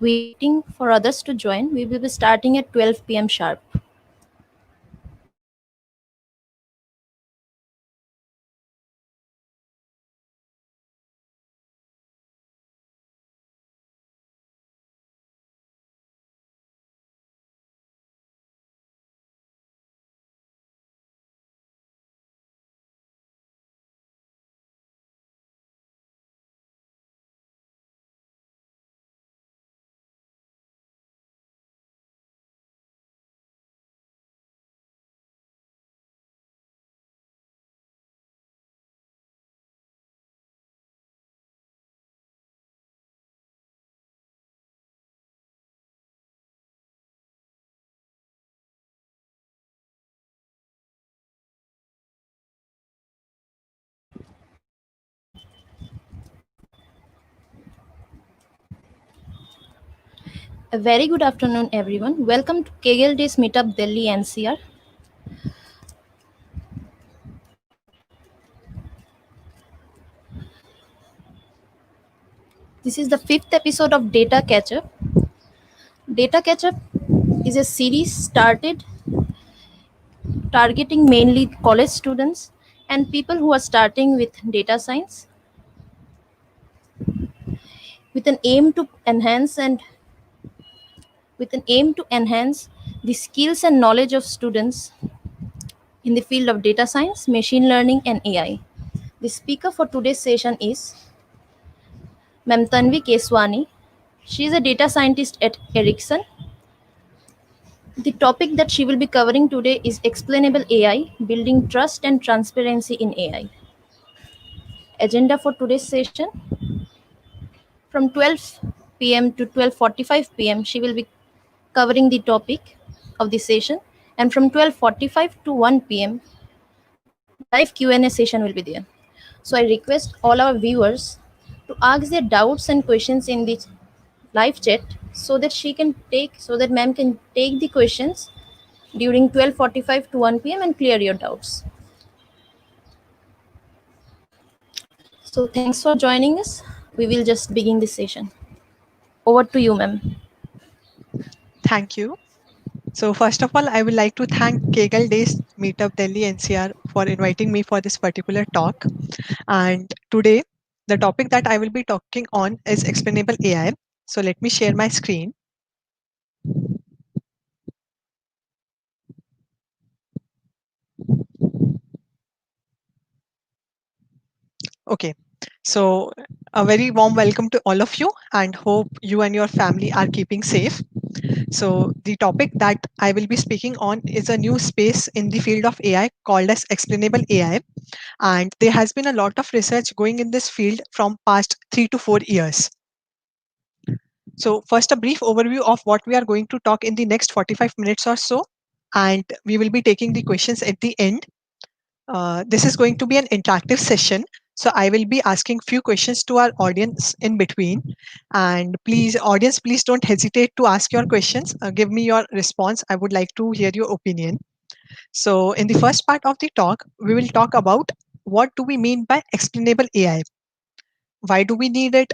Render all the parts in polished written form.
Waiting for others to join. We will be starting at 12 p.m. sharp. A very good afternoon, everyone. Welcome to Kaggle Days Meetup Delhi NCR. This is the fifth episode of Data Ketchup. Data Ketchup is a series started targeting mainly college students and people who are starting with data science with an aim to enhance the skills and knowledge of students in the field of data science, machine learning, and AI. The speaker for today's session is Ma'am Tanvi Keswani. She is a data scientist at Ericsson. The topic that she will be covering today is Explainable AI, building trust and transparency in AI. Agenda for today's session: from 12 p.m. to 12:45 p.m. she will be covering the topic of the session, and from 12:45 to 1 p.m. live Q&A session will be there. So I request all our viewers to ask their doubts and questions in the live chat so that ma'am can take the questions during 12:45 to 1 p.m. and clear your doubts. So thanks for joining us. We will just begin this session. Over to you, ma'am. Thank you. So first of all, I would like to thank Kaggle Days Meetup Delhi NCR for inviting me for this particular talk. And today, the topic that I will be talking on is explainable AI. So let me share my screen. Okay. So a very warm welcome to all of you and hope you and your family are keeping safe. So the topic that I will be speaking on is a new space in the field of AI called as explainable AI. And there has been a lot of research going in this field from past 3 to 4 years. So first, a brief overview of what we are going to talk in the next 45 minutes or so, and we will be taking the questions at the end. This is going to be an interactive session, so I will be asking few questions to our audience in between. And please, audience, please don't hesitate to ask your questions. Give me your response. I would like to hear your opinion. So in the first part of the talk, we will talk about what do we mean by explainable AI? Why do we need it?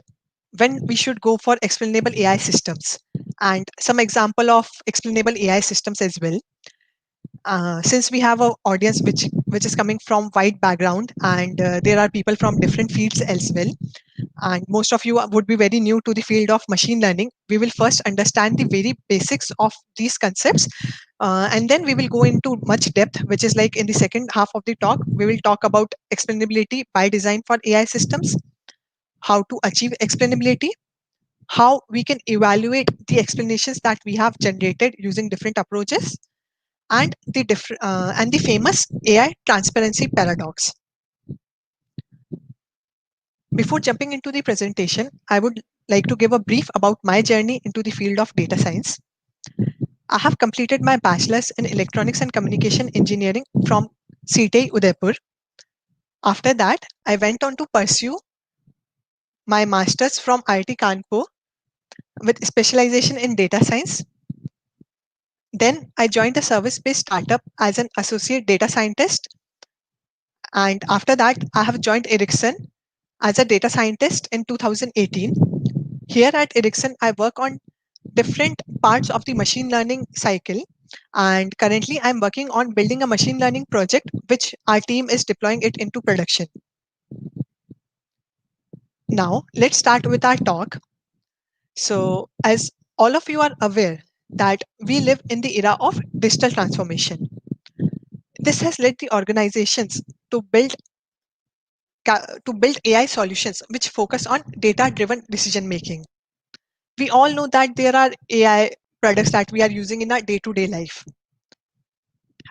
When we should go for explainable AI systems? And some example of explainable AI systems as well. Since we have an audience which is coming from wide background and there are people from different fields as well, and most of you would be very new to the field of machine learning, we will first understand the very basics of these concepts, and then we will go into much depth, which is like in the second half of the talk we will talk about explainability by design for AI systems, how to achieve explainability, how we can evaluate the explanations that we have generated using different approaches, and the famous AI transparency paradox. Before jumping into the presentation, I would like to give a brief about my journey into the field of data science. I have completed my bachelor's in electronics and communication engineering from CTI Udaipur. After that, I went on to pursue my master's from IIT Kanpur with specialization in data science. Then I joined a service-based startup as an associate data scientist. And after that, I have joined Ericsson as a data scientist in 2018. Here at Ericsson, I work on different parts of the machine learning cycle. And currently, I'm working on building a machine learning project, which our team is deploying it into production. Now, let's start with our talk. So, as all of you are aware, that we live in the era of digital transformation. This has led the organizations to build AI solutions which focus on data-driven decision making. We all know that there are AI products that we are using in our day-to-day life.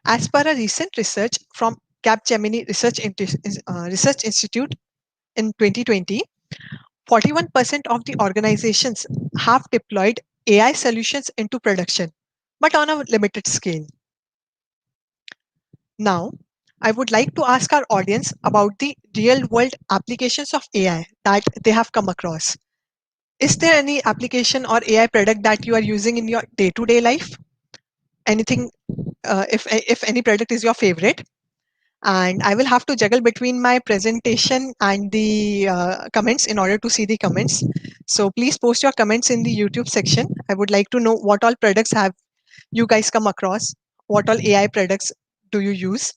As per a recent research from Capgemini Research Institute in 2020, 41% of the organizations have deployed AI solutions into production, but on a limited scale. Now, I would like to ask our audience about the real world applications of AI that they have come across. Is there any application or AI product that you are using in your day to day life? Anything, if any product is your favorite? And I will have to juggle between my presentation and the comments in order to see the comments. So please post your comments in the YouTube section. I would like to know what all products have you guys come across? What all AI products do you use?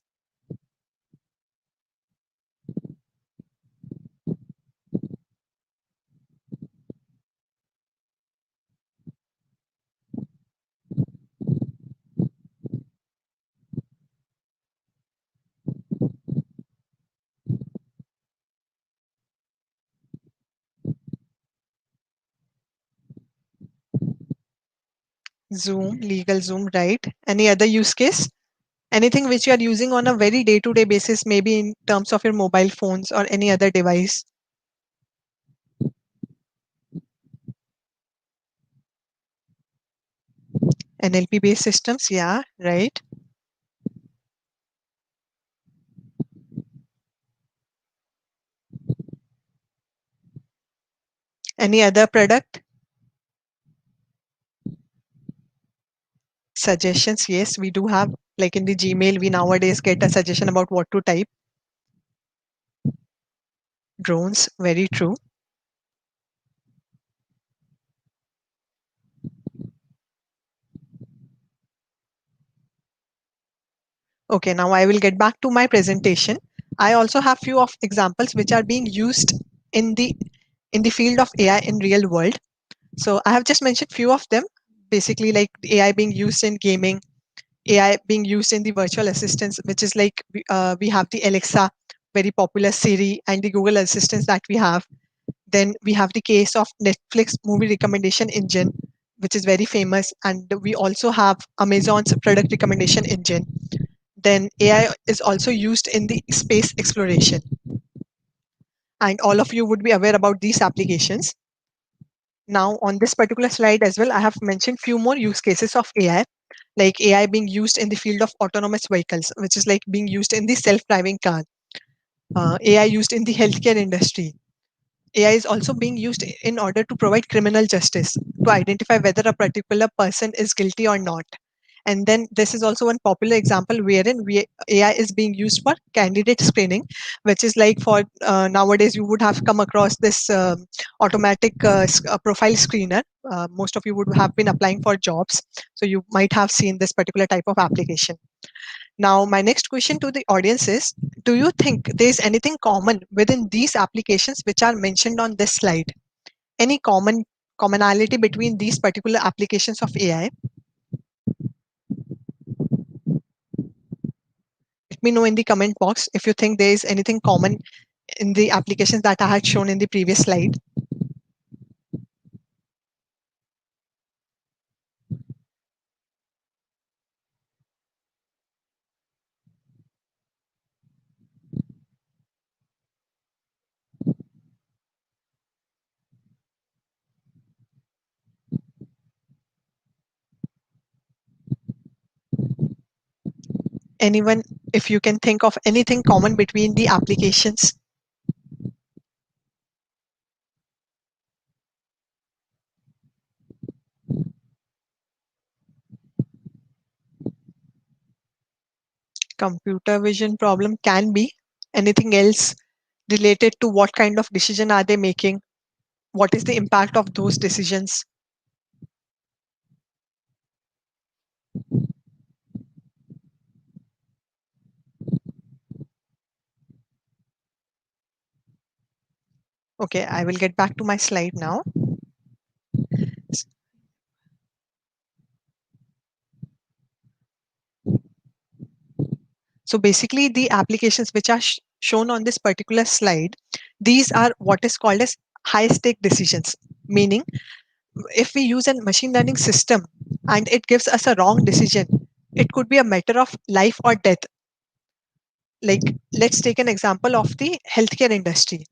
Zoom, legal Zoom, right? Any other use case? Anything which you are using on a very day to day basis, maybe in terms of your mobile phones or any other device? NLP based systems, yeah, right. Any other product? Suggestions, yes, we do have. Like in the Gmail, we nowadays get a suggestion about what to type. Drones, very true. Okay, now I will get back to my presentation. I also have few of examples which are being used in the field of AI in real world. So I have just mentioned few of them, basically like AI being used in gaming, AI being used in the virtual assistants, which is like we have the Alexa, very popular Siri, and the Google assistants that we have. Then we have the case of Netflix movie recommendation engine, which is very famous, and we also have Amazon's product recommendation engine. Then AI is also used in the space exploration, and all of you would be aware about these applications. Now, on this particular slide as well, I have mentioned few more use cases of AI, like AI being used in the field of autonomous vehicles, which is like being used in the self-driving car. AI used in the healthcare industry. AI is also being used in order to provide criminal justice to identify whether a particular person is guilty or not. And then this is also one popular example wherein AI is being used for candidate screening, which is like for nowadays you would have come across this automatic profile screener. Most of you would have been applying for jobs, so you might have seen this particular type of application. Now, my next question to the audience is, do you think there is anything common within these applications which are mentioned on this slide? Any commonality between these particular applications of AI? Let me know in the comment box if you think there is anything common in the applications that I had shown in the previous slide. Anyone, if you can think of anything common between the applications? Computer vision problem can be. Anything else related to what kind of decision are they making? What is the impact of those decisions? Okay, I will get back to my slide now. So basically, the applications which are shown on this particular slide, these are what is called as high stake decisions. Meaning, if we use a machine learning system and it gives us a wrong decision, it could be a matter of life or death. Like, let's take an example of the healthcare industry.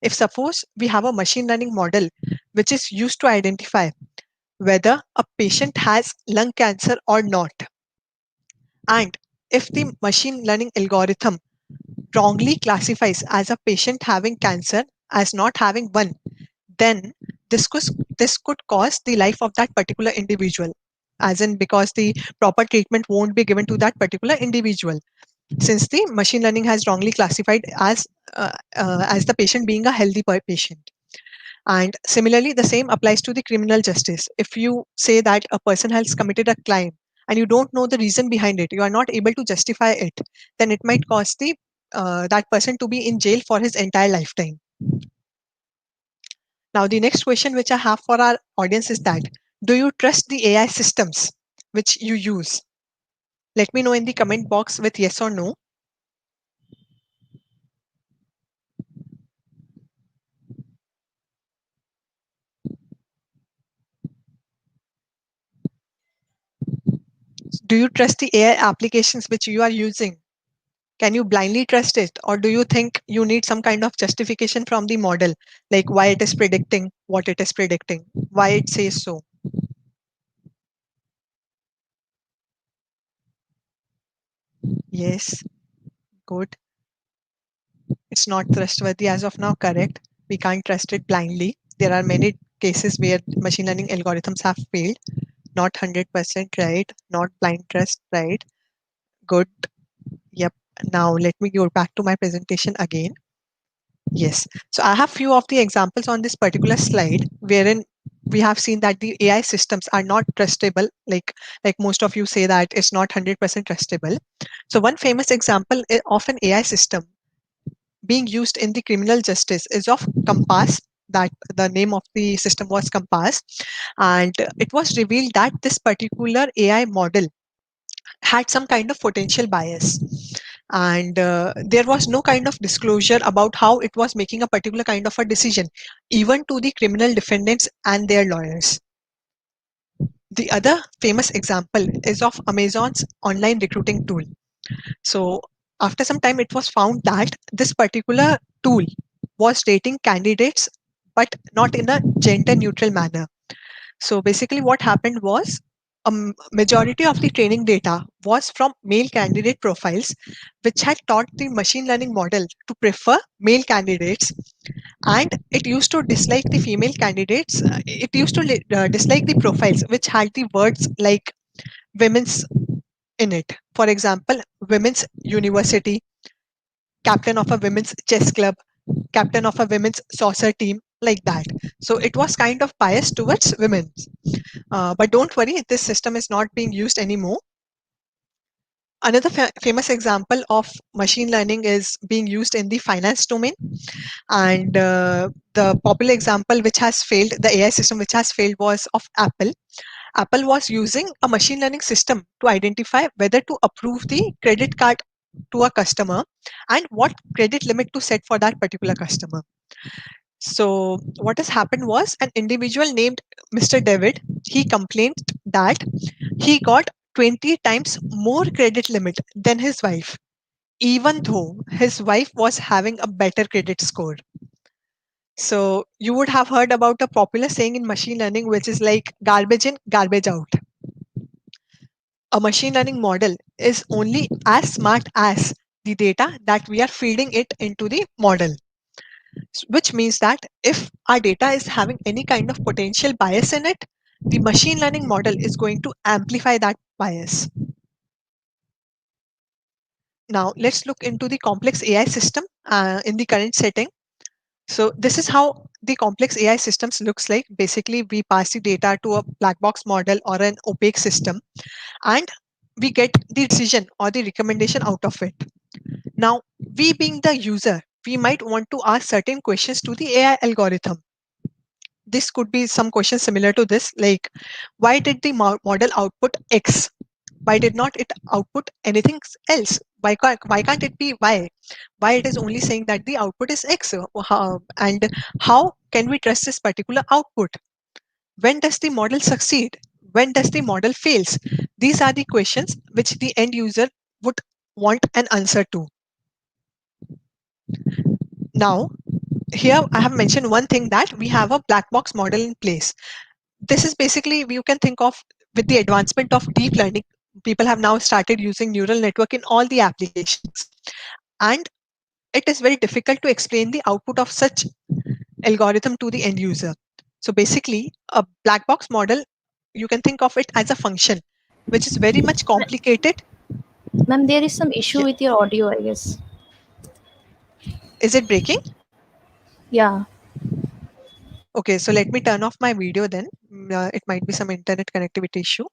If suppose we have a machine learning model which is used to identify whether a patient has lung cancer or not, and if the machine learning algorithm wrongly classifies as a patient having cancer as not having one, then this could cause the life of that particular individual, as in because the proper treatment won't be given to that particular individual, since the machine learning has wrongly classified as the patient being a healthy patient. And similarly, the same applies to the criminal justice. If you say that a person has committed a crime and you don't know the reason behind it, you are not able to justify it, then it might cause the that person to be in jail for his entire lifetime. Now, the next question which I have for our audience is that, do you trust the AI systems which you use? Let me know in the comment box with yes or no. Do you trust the AI applications which you are using? Can you blindly trust it, or do you think you need some kind of justification from the model, like why it is predicting what it is predicting, why it says so? Yes, good. It's not trustworthy as of now, correct. We can't trust it blindly. There are many cases where machine learning algorithms have failed. Not 100% right, not blind trust, right? Good. Yep. Now let me go back to my presentation again. Yes. So I have few of the examples on this particular slide wherein we have seen that the AI systems are not trustable. Like most of you say that it's not 100% trustable. So one famous example of an AI system being used in the criminal justice is of Compass. That the name of the system was Compass, and it was revealed that this particular AI model had some kind of potential bias, and there was no kind of disclosure about how it was making a particular kind of a decision, even to the criminal defendants and their lawyers. The other famous example is of Amazon's online recruiting tool. So after some time it was found that this particular tool was rating candidates but not in a gender neutral manner. So basically, what happened was a majority of the training data was from male candidate profiles, which had taught the machine learning model to prefer male candidates, and it used to dislike the female candidates. It used to dislike the profiles which had the words like women's in it. For example, women's university, captain of a women's chess club, captain of a women's saucer team, like that. So it was kind of biased towards women. But don't worry, this system is not being used anymore. Another famous example of machine learning is being used in the finance domain. And the popular example which has failed, the AI system which has failed, was of Apple. Apple was using a machine learning system to identify whether to approve the credit card to a customer and what credit limit to set for that particular customer. So what has happened was an individual named Mr. David, he complained that he got 20 times more credit limit than his wife, even though his wife was having a better credit score. So you would have heard about a popular saying in machine learning, which is like garbage in, garbage out. A machine learning model is only as smart as the data that we are feeding it into the model, which means that if our data is having any kind of potential bias in it, the machine learning model is going to amplify that bias. Now let's look into the complex AI system in the current setting. So this is how the complex AI systems looks like. Basically, we pass the data to a black box model or an opaque system, and we get the decision or the recommendation out of it. Now, we being the user, we might want to ask certain questions to the AI algorithm. This could be some questions similar to this, like why did the model output X? Why did not it output anything else? Why can't it be Y? Why it is only saying that the output is X? And how can we trust this particular output? When does the model succeed? When does the model fails? These are the questions which the end user would want an answer to. Now, here I have mentioned one thing, that we have a black box model in place. This is basically, you can think of, with the advancement of deep learning, people have now started using neural network in all the applications. And it is very difficult to explain the output of such algorithm to the end user. So basically, a black box model, you can think of it as a function, which is very much complicated. Ma'am, there is some issue Yeah. with your audio, I guess. Is it breaking? Yeah, Okay, so let me turn off my video then. It might be some internet connectivity issue.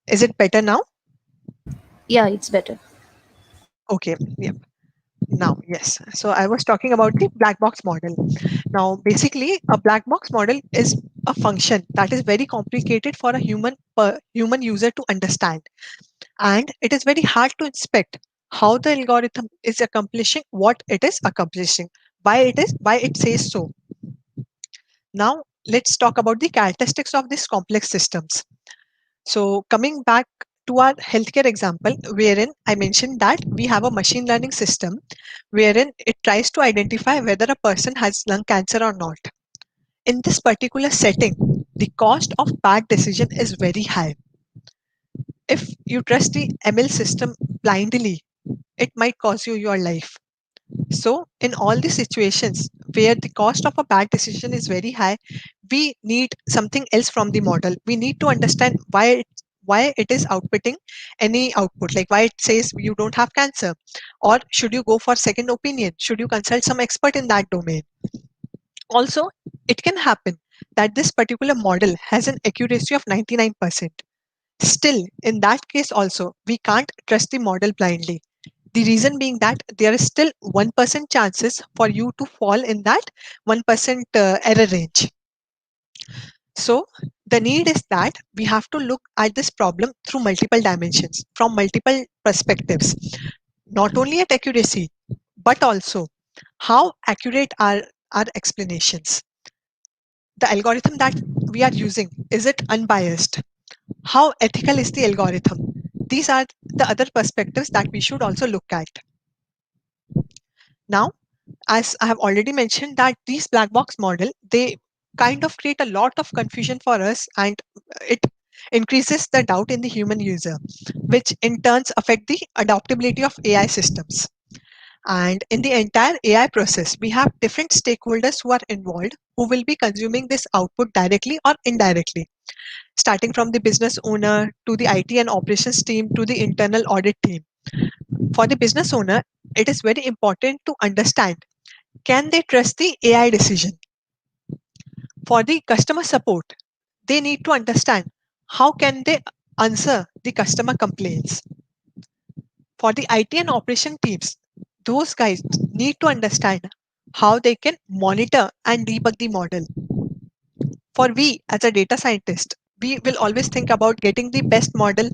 Is it better now? yeah, it's better. Okay, yeah. Now, yes. So I was talking about the black box model. Now, basically, a black box model is a function that is very complicated for a human user to understand, and it is very hard to inspect how the algorithm is accomplishing what it is accomplishing, why it says so. Now, let's talk about the characteristics of these complex systems. So, coming back to our healthcare example, wherein I mentioned that we have a machine learning system wherein it tries to identify whether a person has lung cancer or not. In this particular setting, the cost of bad decision is very high. If you trust the ML system blindly, it might cost you your life. So, in all the situations where the cost of a bad decision is very high, we need something else from the model. We need to understand why it is outputting any output, like why it says you don't have cancer, or should you go for second opinion? Should you consult some expert in that domain? Also, it can happen that this particular model has an accuracy of 99%. Still, in that case also, we can't trust the model blindly. The reason being that there is still 1% chances for you to fall in that 1% error range. So the need is that we have to look at this problem through multiple dimensions, from multiple perspectives, not only at accuracy, but also how accurate are our explanations. The algorithm that we are using, is it unbiased? How ethical is the algorithm? These are the other perspectives that we should also look at. Now, as I have already mentioned, that these black box model, they kind of create a lot of confusion for us, and it increases the doubt in the human user, which in turns affect the adaptability of AI systems. And in the entire AI process, we have different stakeholders who are involved, who will be consuming this output directly or indirectly, starting from the business owner to the IT and operations team to the internal audit team. For the business owner, it is very important to understand, can they trust the AI decision? For the customer support, they need to understand, how can they answer the customer complaints? For the IT and operation teams, those guys need to understand how they can monitor and debug the model. For we as a data scientist, we will always think about getting the best model,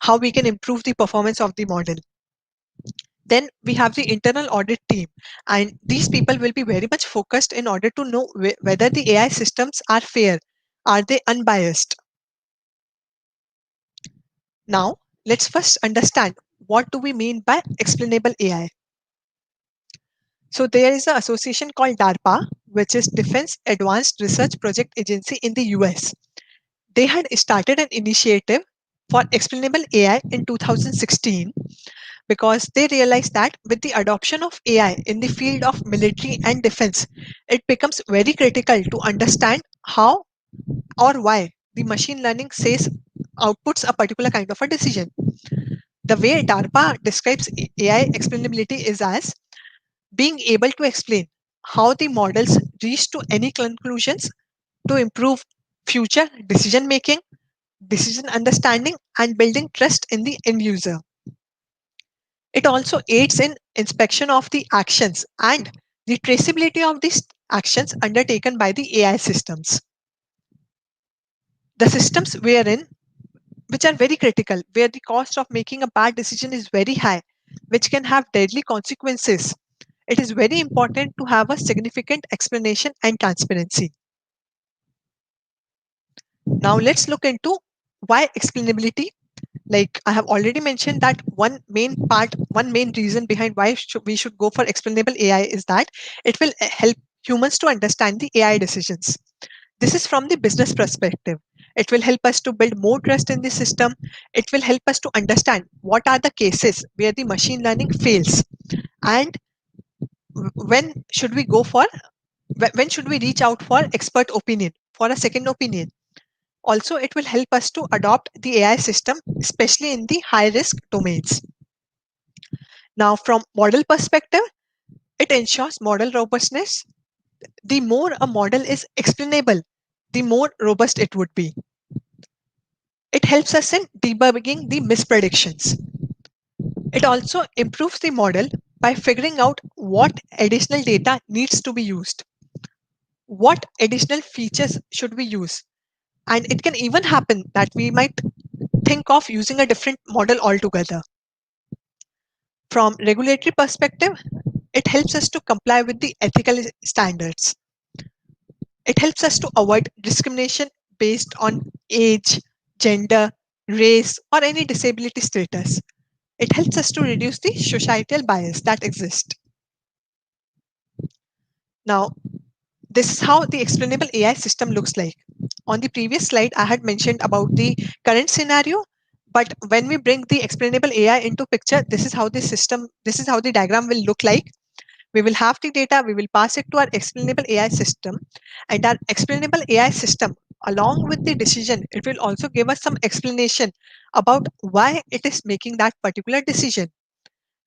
how we can improve the performance of the model. Then we have the internal audit team, and these people will be very much focused in order to know whether the AI systems are fair, are they unbiased. Now, let's first understand, what do we mean by explainable AI. So there is an association called DARPA, which is Defense Advanced Research Project Agency in the US. They had started an initiative for explainable AI in 2016, because they realized that with the adoption of AI in the field of military and defense, it becomes very critical to understand how or why the machine learning says outputs a particular kind of a decision. The way DARPA describes AI explainability is as being able to explain how the models reach to any conclusions to improve future decision making, decision understanding, and building trust in the end user. It also aids in inspection of the actions and the traceability of these actions undertaken by the AI systems. The systems wherein which are very critical, where the cost of making a bad decision is very high, which can have deadly consequences. It is very important to have a significant explanation and transparency. Now let's look into why explainability. Like I have already mentioned that one main reason behind why we should go for explainable AI is that it will help humans to understand the AI decisions. This is from the business perspective. It will help us to build more trust in the system. It will help us to understand what are the cases where the machine learning fails, and when should we go for when should we reach out for expert opinion, for a second opinion. Also, it will help us to adopt the AI system, especially in the high risk domains. Now, from model perspective, it ensures model robustness. The more a model is explainable, the more robust it would be. It helps us in debugging the mispredictions. It also improves the model by figuring out what additional data needs to be used, what additional features should we use. And it can even happen that we might think of using a different model altogether. From regulatory perspective, it helps us to comply with the ethical standards. It helps us to avoid discrimination based on age, gender, race, or any disability status. It helps us to reduce the societal bias that exists. Now, this is how the explainable AI system looks like. On the previous slide, I had mentioned about the current scenario, but when we bring the explainable AI into picture, this is how the diagram will look like. We will have the data, we will pass it to our explainable AI system, and our explainable AI system, along with the decision, it will also give us some explanation about why it is making that particular decision.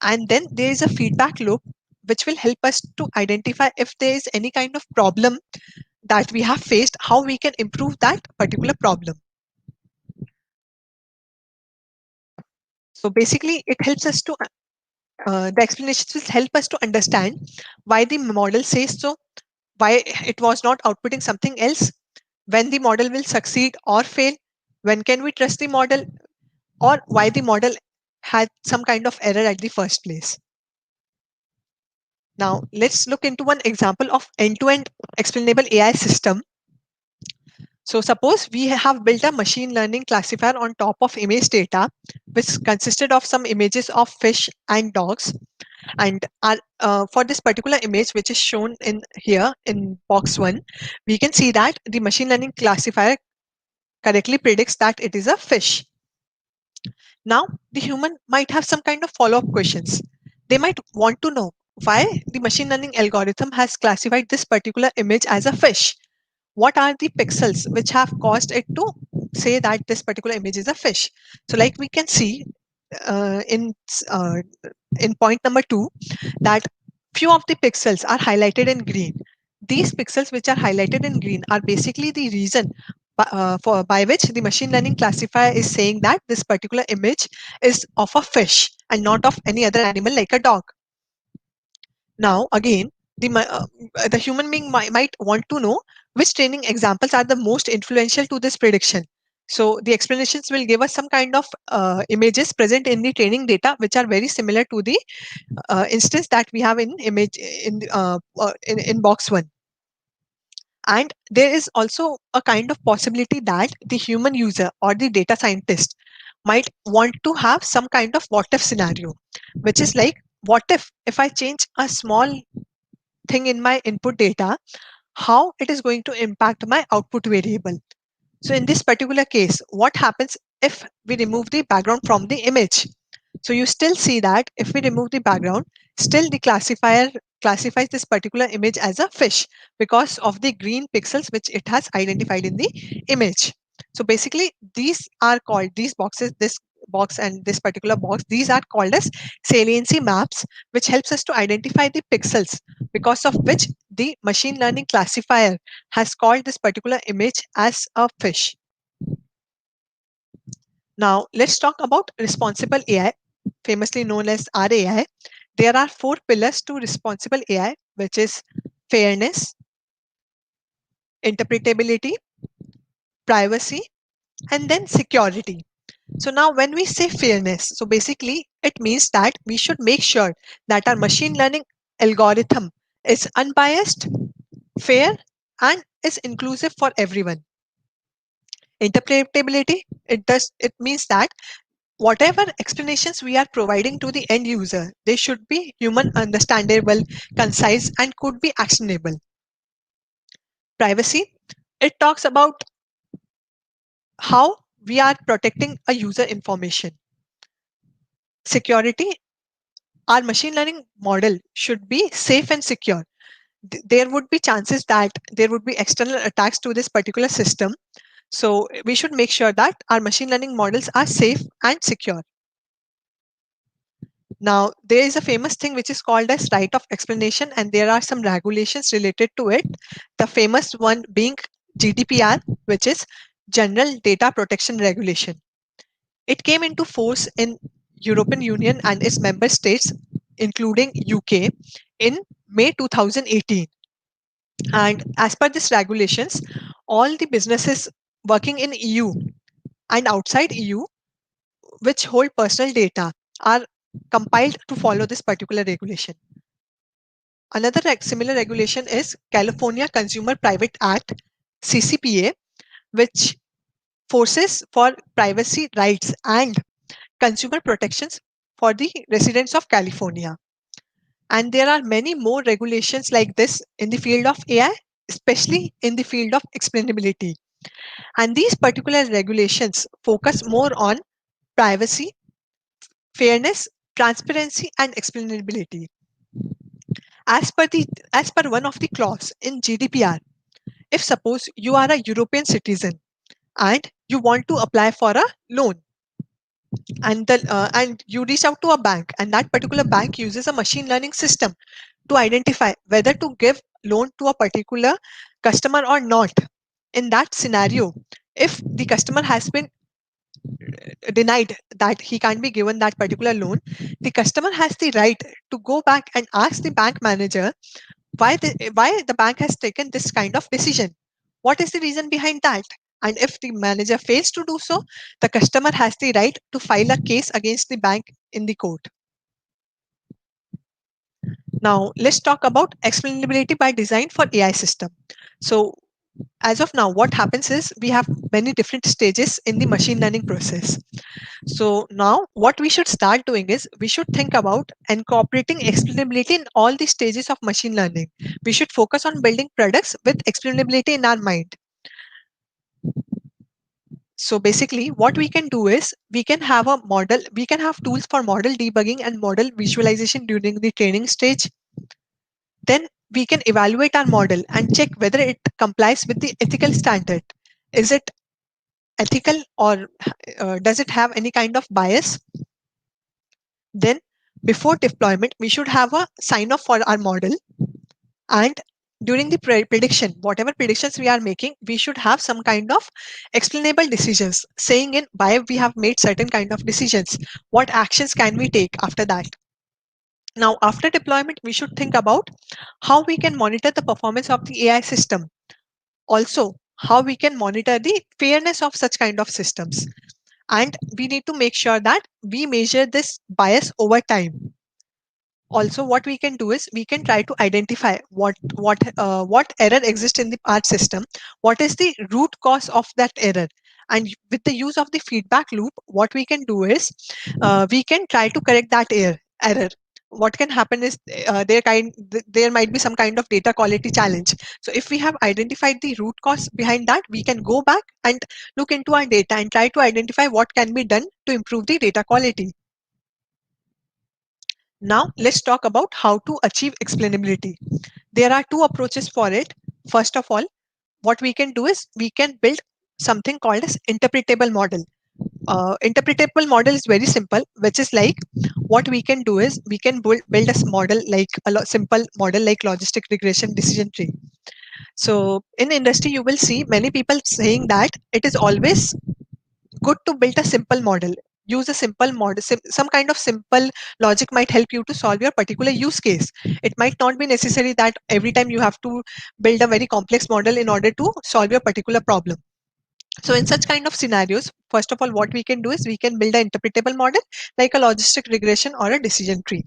And then there is a feedback loop which will help us to identify if there is any kind of problem that we have faced, how we can improve that particular problem. So basically, it helps us to the explanations will help us to understand why the model says so, why it was not outputting something else, when the model will succeed or fail, when can we trust the model, or why the model had some kind of error at the first place. Now, let's look into one example of end-to-end explainable AI system. So suppose we have built a machine learning classifier on top of image data, which consisted of some images of fish and dogs. And for this particular image, which is shown in here in box 1, we can see that the machine learning classifier correctly predicts that it is a fish. Now, the human might have some kind of follow-up questions. They might want to know why the machine learning algorithm has classified this particular image as a fish. What are the pixels which have caused it to say that this particular image is a fish? So, like we can see uh, in uh, in point number 2, that few of the pixels are highlighted in green. These pixels which are highlighted in green are basically the reason by which the machine learning classifier is saying that this particular image is of a fish and not of any other animal like a dog. Now, again, the human being might want to know which training examples are the most influential to this prediction. So the explanations will give us some kind of images present in the training data, which are very similar to the instance that we have in box 1. And there is also a kind of possibility that the human user or the data scientist might want to have some kind of what if scenario, which is like, what if I change a small thing in my input data, how it is going to impact my output variable. So in this particular case, what happens if we remove the background from the image? So you still see that if we remove the background, still the classifier classifies this particular image as a fish because of the green pixels which it has identified in the image. So basically, these boxes, this box and this particular box, these are called as saliency maps, which helps us to identify the pixels because of which the machine learning classifier has called this particular image as a fish. Now let's talk about responsible AI. famously known as RAI, there are four pillars to responsible AI, which is fairness, interpretability, privacy, and then security. So now when we say fairness, so basically it means that we should make sure that our machine learning algorithm is unbiased, fair, and is inclusive for everyone. Interpretability, it means that whatever explanations we are providing to the end user, they should be human understandable, concise, and could be actionable. Privacy, it talks about how we are protecting a user information. Security, our machine learning model should be safe and secure. There would be chances that there would be external attacks to this particular system. So we should make sure that our machine learning models are safe and secure. Now, there is a famous thing which is called as right of explanation, and there are some regulations related to it. The famous one being GDPR, which is General Data Protection Regulation. It came into force in European Union and its member states, including UK, in May 2018. And as per these regulations, all the businesses working in EU and outside EU which hold personal data are compiled to follow this particular regulation. Another similar regulation is California Consumer Private Act, CCPA, which forces for privacy rights and consumer protections for the residents of California. And there are many more regulations like this in the field of AI, especially in the field of explainability. And these particular regulations focus more on privacy, fairness, transparency, and explainability. As per the as per one of the clause in GDPR, if suppose you are a European citizen and you want to apply for a loan, and you reach out to a bank, and that particular bank uses a machine learning system to identify whether to give loan to a particular customer or not. In that scenario, if the customer has been denied that he can't be given that particular loan, the customer has the right to go back and ask the bank manager why the bank has taken this kind of decision. What is the reason behind that? And if the manager fails to do so, the customer has the right to file a case against the bank in the court. Now, let's talk about explainability by design for AI system. So, as of now, what happens is we have many different stages in the machine learning process. So now what we should start doing is we should think about incorporating explainability in all the stages of machine learning. We should focus on building products with explainability in our mind. So basically what we can do is we can have a model, we can have tools for model debugging and model visualization during the training stage. Then we can evaluate our model and check whether it complies with the ethical standard. Is it ethical, or does it have any kind of bias? Then before deployment, we should have a sign off for our model. And during the prediction, whatever predictions we are making, we should have some kind of explainable decisions saying in why we have made certain kind of decisions, what actions can we take after that. Now, after deployment, we should think about how we can monitor the performance of the AI system. Also, how we can monitor the fairness of such kind of systems. And we need to make sure that we measure this bias over time. Also, what we can do is we can try to identify what error exists in the art system, what is the root cause of that error. And with the use of the feedback loop, what we can do is we can try to correct that error. What can happen is there might be some kind of data quality challenge. So if we have identified the root cause behind that, we can go back and look into our data and try to identify what can be done to improve the data quality. Now, let's talk about how to achieve explainability. There are two approaches for it. First of all, what we can do is we can build something called as interpretable model. Interpretable model is very simple, which is like what we can do is we can build a model like simple model like logistic regression decision tree. So in industry, you will see many people saying that it is always good to build a simple model. use a simple model, some kind of simple logic might help you to solve your particular use case. It might not be necessary that every time you have to build a very complex model in order to solve your particular problem. So in such kind of scenarios, first of all, what we can do is we can build an interpretable model like a logistic regression or a decision tree.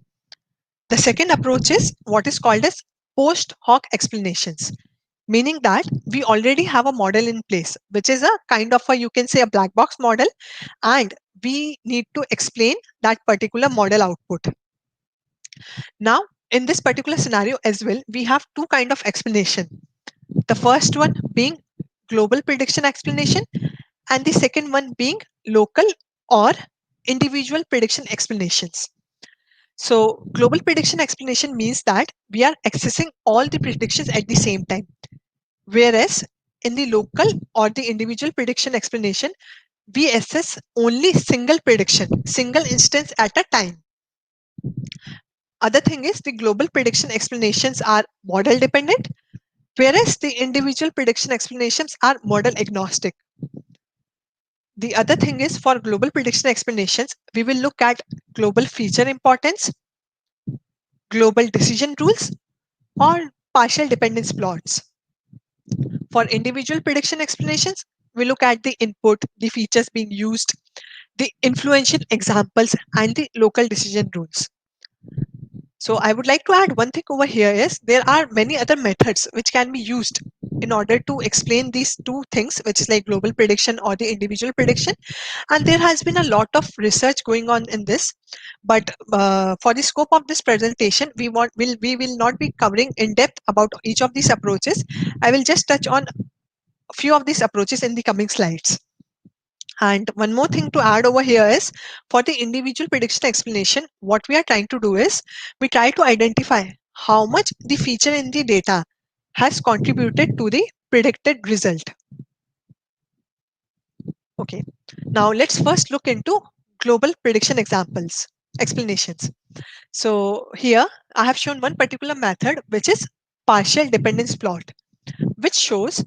The second approach is what is called as post hoc explanations, meaning that we already have a model in place, which is a kind of a, you can say, a black box model, and we need to explain that particular model output. Now, in this particular scenario as well, we have two kind of explanation. The first one being global prediction explanation, and the second one being local or individual prediction explanations. So global prediction explanation means that we are accessing all the predictions at the same time, whereas in the local or the individual prediction explanation, we assess only single prediction, single instance at a time. Other thing is the global prediction explanations are model dependent, whereas the individual prediction explanations are model agnostic. The other thing is for global prediction explanations, we will look at global feature importance, global decision rules, or partial dependence plots. For individual prediction explanations, we look at the input, the features being used, the influential examples, and the local decision rules. So I would like to add one thing over here is there are many other methods which can be used in order to explain these two things, which is like global prediction or the individual prediction. And there has been a lot of research going on in this. But for the scope of this presentation, we will not be covering in depth about each of these approaches. I will just touch on a few of these approaches in the coming slides. And one more thing to add over here is for the individual prediction explanation, what we are trying to do is we try to identify how much the feature in the data has contributed to the predicted result. Okay, now let's first look into global prediction explanations. So here I have shown one particular method, which is partial dependence plot, which shows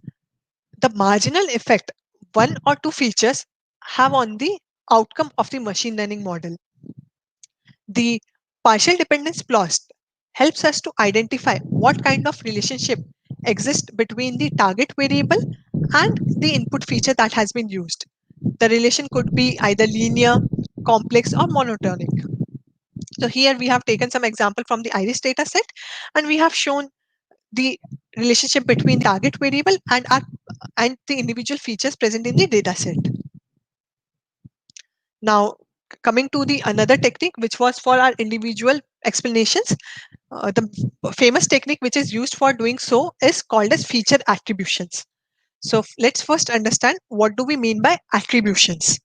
the marginal effect one or two features have on the outcome of the machine learning model. The partial dependence plot helps us to identify what kind of relationship exists between the target variable and the input feature that has been used. The relation could be either linear, complex, or monotonic. So here we have taken some example from the iris data set, and we have shown the relationship between the target variable and the individual features present in the data set. Now, coming to the another technique, which was for our individual explanations, the famous technique which is used for doing so is called as feature attributions. So let's first understand what do we mean by attributions.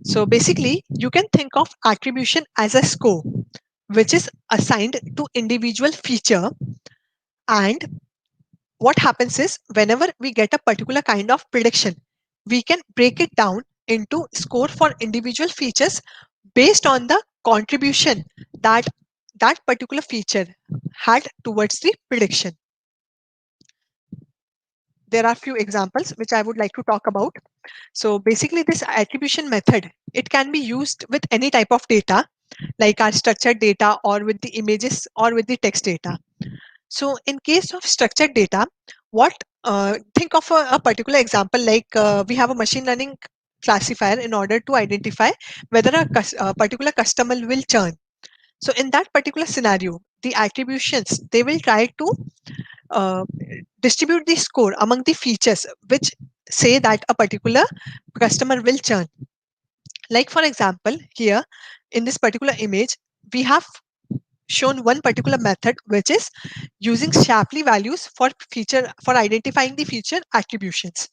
So basically, you can think of attribution as a score which is assigned to individual feature, and what happens is whenever we get a particular kind of prediction, we can break it down into score for individual features based on the contribution that that particular feature had towards the prediction. There are few examples which I would like to talk about. So basically this attribution method, it can be used with any type of data like our structured data or with the images or with the text data. So in case of structured data, what think of a particular example like we have a machine learning classifier in order to identify whether a particular customer will churn. So in that particular scenario, the attributions, they will try to uh, distribute the score among the features which say that a particular customer will churn. Like for example, here in this particular image, we have shown one particular method which is using Shapley values for identifying the feature attributions.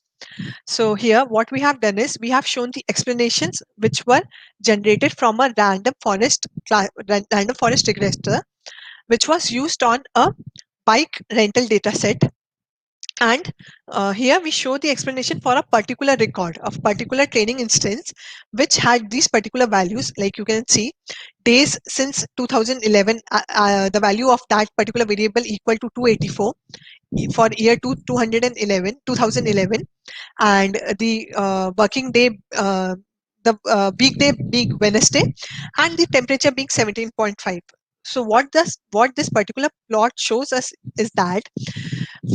So here what we have done is we have shown the explanations which were generated from a random forest regressor which was used on a bike rental data set. And here we show the explanation for a particular record of particular training instance which had these particular values. Like you can see days since 2011, the value of that particular variable equal to 284 for year 2011, and the working day the weekday being Wednesday, and the temperature being 17.5. So what this particular plot shows us is that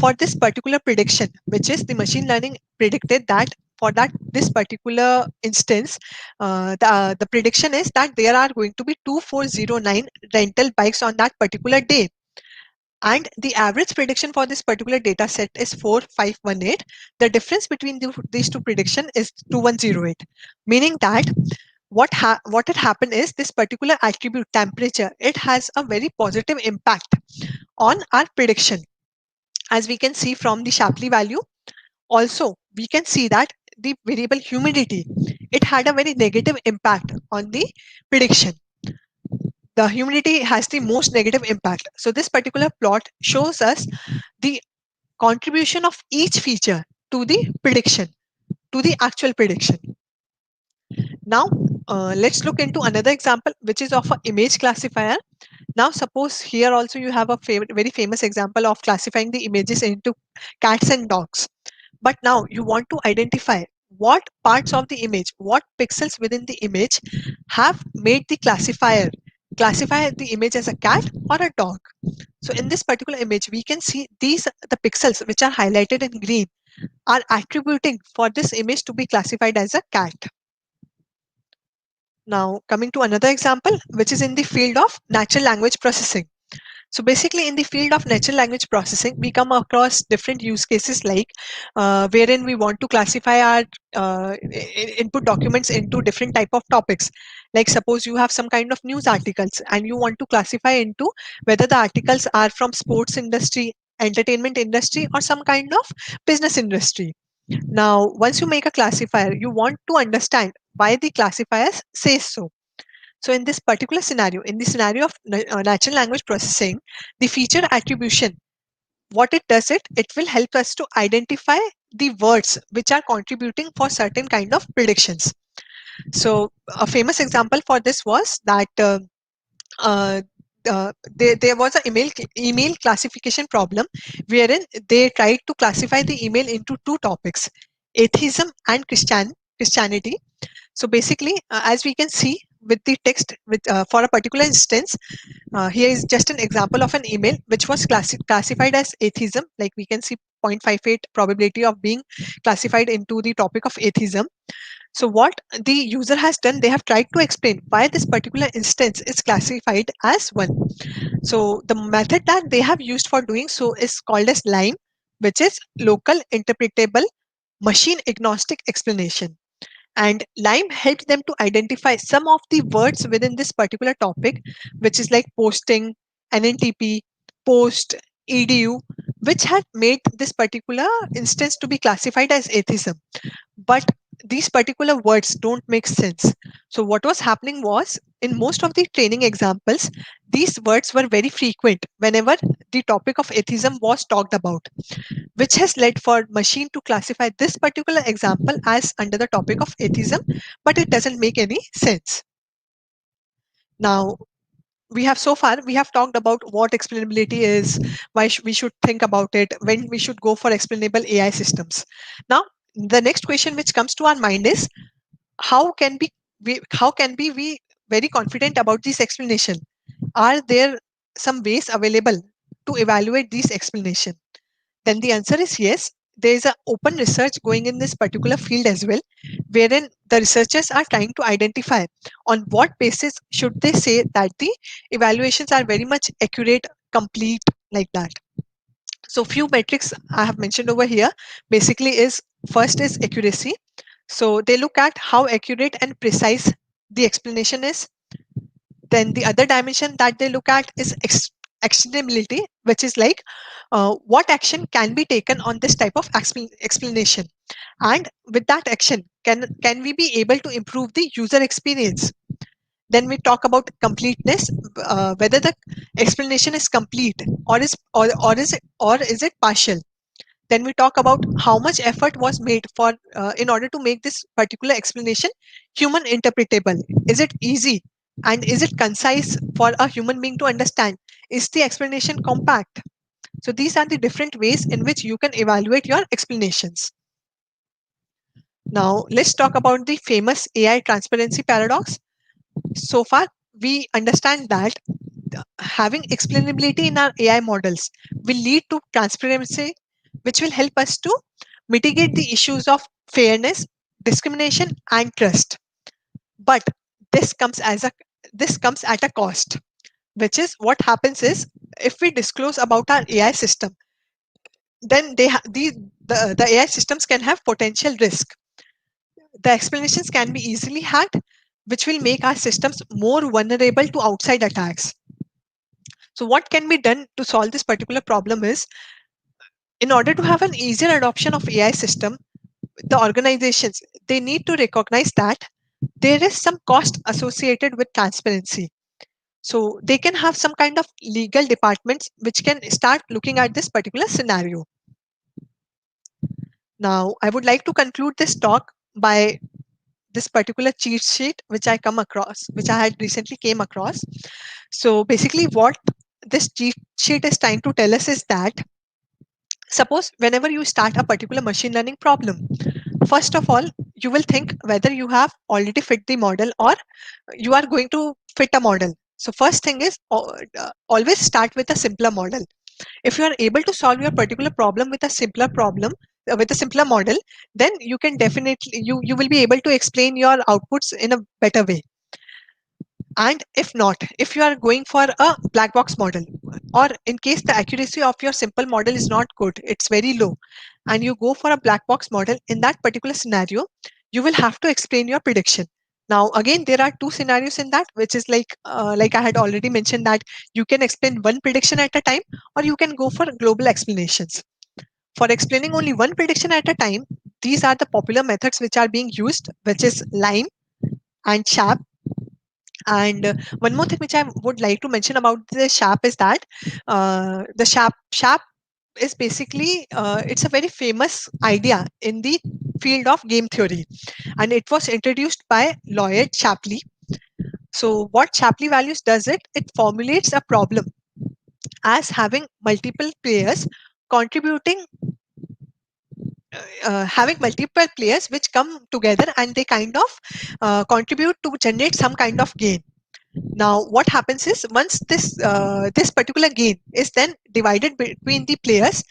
for this particular prediction, which is the machine learning predicted that for that this particular instance, the prediction is that there are going to be 2409 rental bikes on that particular day, and the average prediction for this particular data set is 4518. The difference between these two prediction is 2108, meaning that what had happened is this particular attribute temperature, it has a very positive impact on our prediction, as we can see from the Shapley value. Also, we can see that the variable humidity, it had a very negative impact on the prediction. The humidity has the most negative impact. So this particular plot shows us the contribution of each feature to the prediction, to the actual prediction. Now, let's look into another example, which is of an image classifier. Now, suppose here also you have a very famous example of classifying the images into cats and dogs. But now you want to identify what parts of the image, what pixels within the image have made the classifier classify the image as a cat or a dog. So in this particular image, we can see the pixels which are highlighted in green are attributing for this image to be classified as a cat. Now coming to another example, which is in the field of natural language processing. So basically, in the field of natural language processing, we come across different use cases like wherein we want to classify our input documents into different type of topics. Like suppose you have some kind of news articles and you want to classify into whether the articles are from sports industry, entertainment industry, or some kind of business industry. Now, once you make a classifier, you want to understand why the classifiers says so. So in this particular scenario, in the scenario of natural language processing, the feature attribution, what it does, it will help us to identify the words which are contributing for certain kind of predictions. So a famous example for this was that uh, there was an email classification problem wherein they tried to classify the email into two topics, atheism and Christianity. So basically, as we can see with the text, with for a particular instance, here is just an example of an email which was classified as atheism. Like we can see 0.58 probability of being classified into the topic of atheism. So what the user has done, they have tried to explain why this particular instance is classified as one. So the method that they have used for doing so is called as LIME, which is local interpretable machine agnostic explanation. And Lime helped them to identify some of the words within this particular topic, which is like posting, NNTP, post, edu, which had made this particular instance to be classified as atheism. But these particular words don't make sense. So what was happening was, in most of the training examples, these words were very frequent whenever the topic of atheism was talked about, which has led for machine to classify this particular example as under the topic of atheism, but it doesn't make any sense. Now, we have talked about what explainability is, why we should think about it, when we should go for explainable AI systems. Now, the next question which comes to our mind is how can we very confident about this explanation? Are there some ways available to evaluate these explanation? Then the answer is yes. There is an open research going in this particular field as well, wherein the researchers are trying to identify on what basis should they say that the evaluations are very much accurate, complete, like that. So few metrics I have mentioned over here basically is, first is accuracy. So they look at how accurate and precise the explanation is. Then the other dimension that they look at is actionability, which is like what action can be taken on this type of explanation, and with that action, can we be able to improve the user experience? Then we talk about completeness, whether the explanation is complete or is it partial. Then we talk about how much effort was made for in order to make this particular explanation human interpretable. Is it easy and is it concise for a human being to understand? Is the explanation compact? So these are the different ways in which you can evaluate your explanations. Now, let's talk about the famous AI transparency paradox. So far, we understand that having explainability in our AI models will lead to transparency, which will help us to mitigate the issues of fairness, discrimination, and trust. But this comes as a this comes at a cost, which is what happens is if we disclose about our AI system, then the AI systems can have potential risk. The explanations can be easily hacked, which will make our systems more vulnerable to outside attacks. So, what can be done to solve this particular problem is in order to have an easier adoption of AI system, the organizations they need to recognize that there is some cost associated with transparency. So they can have some kind of legal departments which can start looking at this particular scenario. Now, I would like to conclude this talk by this particular cheat sheet which I had recently came across. So basically, what this cheat sheet is trying to tell us is that suppose whenever you start a particular machine learning problem, first of all, you will think whether you have already fit the model or you are going to fit a model. So first thing is always start with a simpler model. If you are able to solve your particular problem with a simpler problem with a simpler model, then you can definitely you will be able to explain your outputs in a better way. And if not, if you are going for a black box model, or in case the accuracy of your simple model is not good, it's very low, and you go for a black box model, in that particular scenario, you will have to explain your prediction. Now, again, there are two scenarios in that, which is like I had already mentioned that you can explain one prediction at a time, or you can go for global explanations. For explaining only one prediction at a time, these are the popular methods which are being used, which is line and sharp. And one more thing which I would like to mention about the sharp is that the sharp is basically it's a very famous idea in the field of game theory, and it was introduced by Lloyd Shapley. So what Shapley values does it formulates a problem as having multiple players contributing having multiple players which come together and they kind of contribute to generate some kind of gain. Now, what happens is once this particular gain is then divided between the players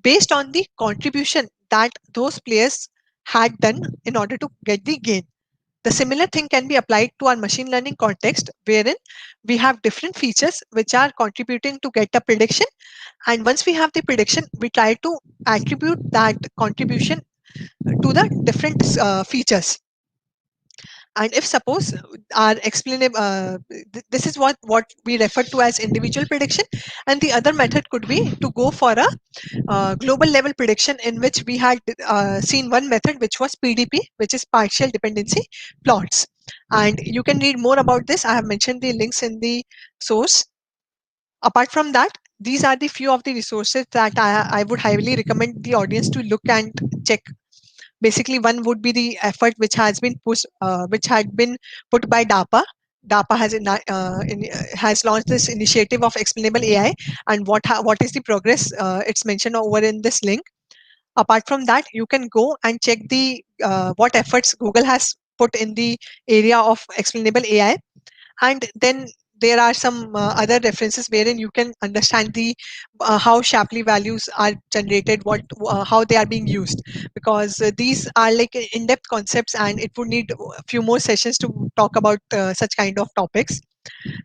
based on the contribution that those players had done in order to get the gain. The similar thing can be applied to our machine learning context, wherein we have different features which are contributing to get a prediction. And once we have the prediction, we try to attribute that contribution to the different features. And if suppose our explainable this is what we refer to as individual prediction, and the other method could be to go for a global level prediction, in which we had seen one method which was PDP, which is partial dependency plots. And you can read more about this. I have mentioned the links in the source. Apart from that, these are the few of the resources that I would highly recommend the audience to look and check. Basically, one would be the effort which had been put by DAPA. DAPA has launched this initiative of explainable AI, and what is the progress? It's mentioned over in this link. Apart from that, you can go and check the what efforts Google has put in the area of explainable AI, and then there are some other references wherein you can understand the how Shapley values are generated, what how they are being used, because these are like in-depth concepts and it would need a few more sessions to talk about such kind of topics.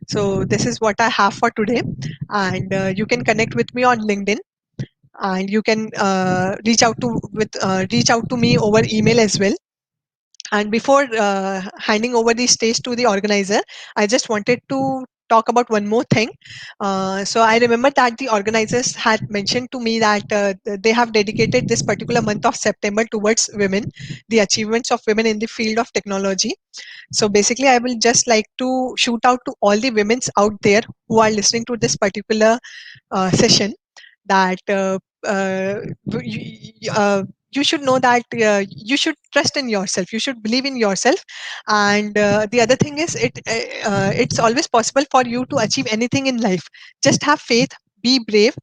So this is what I have for today, and you can connect with me on LinkedIn, and you can reach out to me over email as well. And before handing over the stage to the organizer, I just wanted to talk about one more thing. So I remember that the organizers had mentioned to me that they have dedicated this particular month of September towards women, the achievements of women in the field of technology. So basically, I will just like to shoot out to all the women's out there who are listening to this particular session that you should know that you should trust in yourself, you should believe in yourself. And the other thing is it's always possible for you to achieve anything in life. Just have faith, be brave,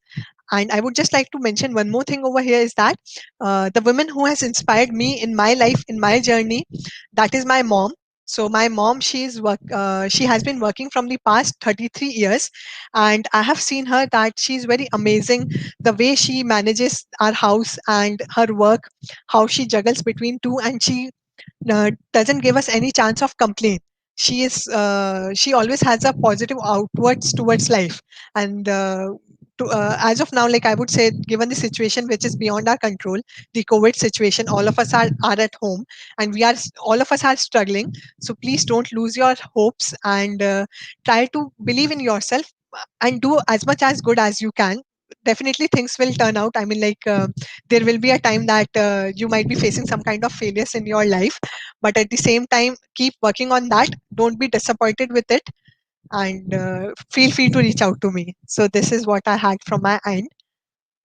And I would just like to mention one more thing over here is that the woman who has inspired me in my life, in my journey, that is my mom. So my mom, she has been working from the past 33 years, and I have seen her that she's very amazing. The way she manages our house and her work, how she juggles between two, and she doesn't give us any chance of complaint. She always has a positive outwards towards life, and as of now, like I would say, given the situation which is beyond our control, the COVID situation, all of us are at home, and all of us are struggling. So please don't lose your hopes, and try to believe in yourself, and do as much as good as you can. Definitely things will turn out. I mean, like, there will be a time that you might be facing some kind of failures in your life, but at the same time, keep working on that. Don't be disappointed with it, and feel free to reach out to me. So this is what I had from my end.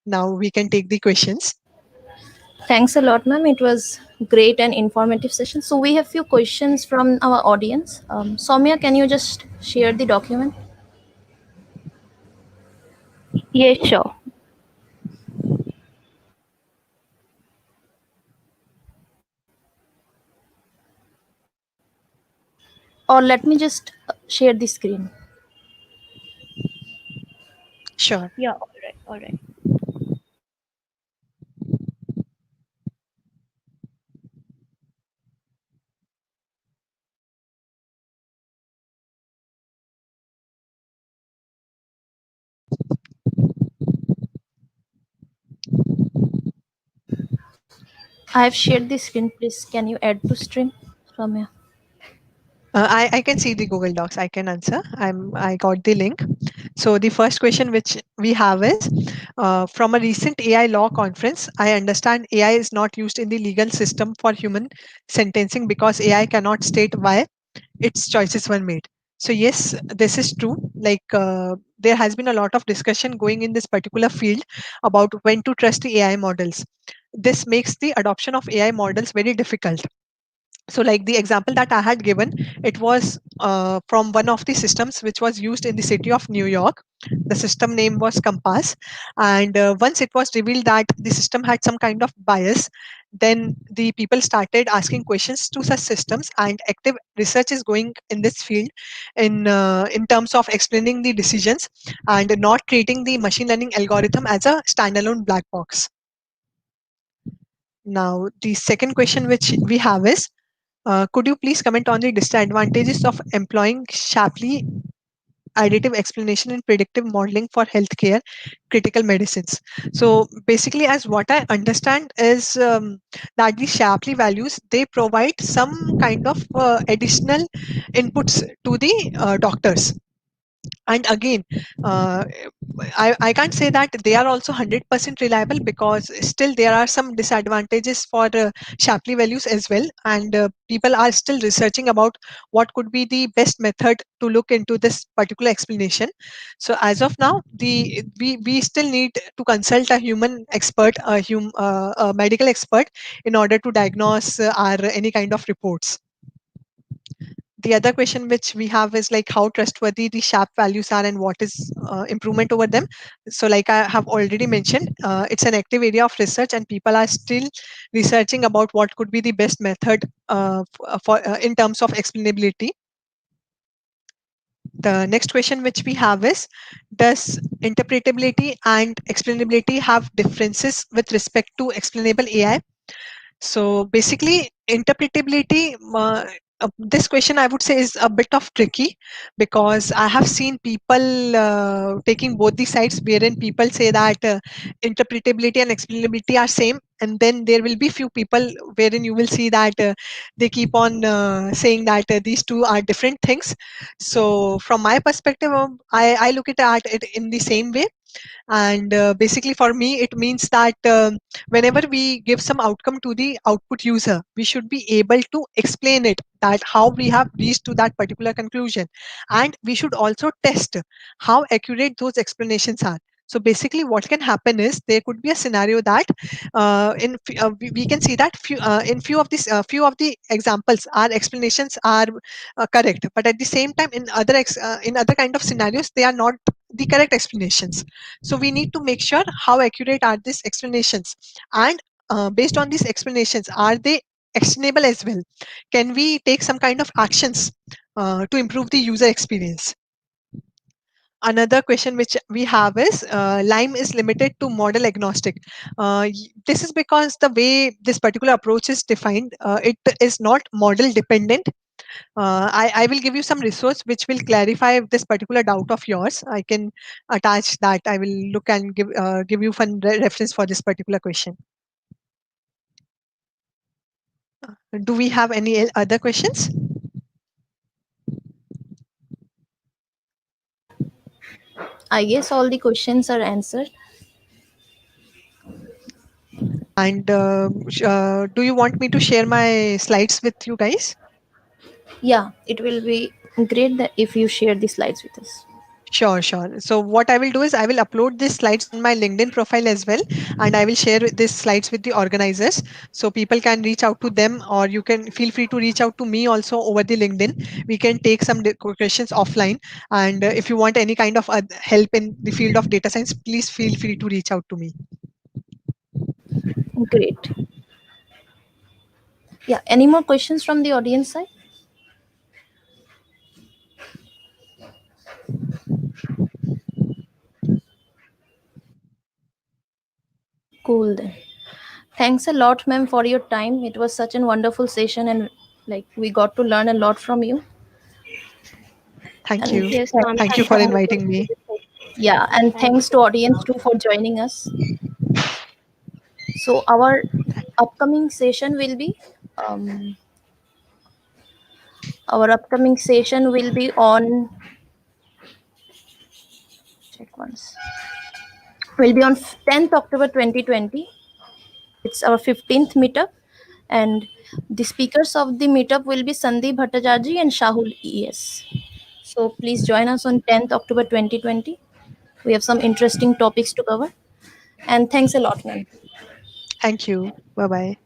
Now we can take the questions. Thanks a lot, ma'am. It was great and informative session. So we have few questions from our audience. Soumya, can you just share the document? Yes, sure. Or let me just share the screen. Sure. Yeah, all right, all right. I have shared the screen. Please, can you add to stream, Soumya? I can see the Google Docs. I can answer. I got the link. So the first question which we have is, from a recent AI law conference, I understand AI is not used in the legal system for human sentencing because AI cannot state why its choices were made. So yes, this is true. Like, there has been a lot of discussion going in this particular field about when to trust the AI models. This makes the adoption of AI models very difficult. So like the example that I had given, it was from one of the systems which was used in the city of New York. The system name was Compass, and once it was revealed that the system had some kind of bias, then the people started asking questions to such systems, and active research is going in this field in terms of explaining the decisions and not treating the machine learning algorithm as a standalone black box. Now the second question which we have is, could you please comment on the disadvantages of employing Shapley additive explanation in predictive modeling for healthcare critical medicines? So basically, as what I understand is, that the Shapley values, they provide some kind of additional inputs to the doctors. And again, uh, I can't say that they are also 100% reliable, because still there are some disadvantages for Shapley values as well, and people are still researching about what could be the best method to look into this particular explanation. So as of now, we still need to consult a human expert, a medical expert, in order to diagnose our any kind of reports. The other question which we have is like how trustworthy the sharp values are and what is improvement over them. So like I have already mentioned, it's an active area of research, and people are still researching about what could be the best method in terms of explainability. The next question which we have is, does interpretability and explainability have differences with respect to explainable AI? So basically, interpretability, this question I would say is a bit of tricky, because I have seen people taking both the sides, wherein people say that interpretability and explainability are same, and then there will be few people wherein you will see that they keep on saying that these two are different things. So from my perspective, I look at it in the same way, and basically for me it means that whenever we give some outcome to the output user, we should be able to explain it, that how we have reached to that particular conclusion, and we should also test how accurate those explanations are. So basically what can happen is, there could be a scenario that we can see that in few of the examples our explanations are correct, but at the same time in other kind of scenarios they are not the correct explanations. So we need to make sure how accurate are these explanations, and based on these explanations, are they actionable as well? Can we take some kind of actions to improve the user experience? Another question which we have is, Lime is limited to model agnostic. This is because the way this particular approach is defined, it is not model dependent. I will give you some resource which will clarify this particular doubt of yours. I can attach that. I will look and give you fun reference for this particular question. Do we have any other questions? I guess all the questions are answered. And do you want me to share my slides with you guys? Yeah, it will be great that if you share the slides with us. Sure, sure. So what I will do is I will upload these slides on my LinkedIn profile as well, and I will share these slides with the organizers, so people can reach out to them, or you can feel free to reach out to me also over the LinkedIn. We can take some questions offline, and if you want any kind of help in the field of data science, please feel free to reach out to me. Great. Yeah, any more questions from the audience side? Cool then. Thanks a lot, ma'am, for your time. It was such a wonderful session, and like we got to learn a lot from you. Thank And you. Yes, ma'am. Thank you Thank for you. inviting me. yeah, and Thank you thanks to so much, audience ma'am. too for joining us. So our upcoming session will be um, on check once. Will be on 10th October 2020. It's our 15th meetup, and the speakers of the meetup will be Sandeep Bhattacharjee and Shahul ES. So please join us on 10th October 2020. We have some interesting topics to cover. And thanks a lot, ma'am. Thank you. Bye bye.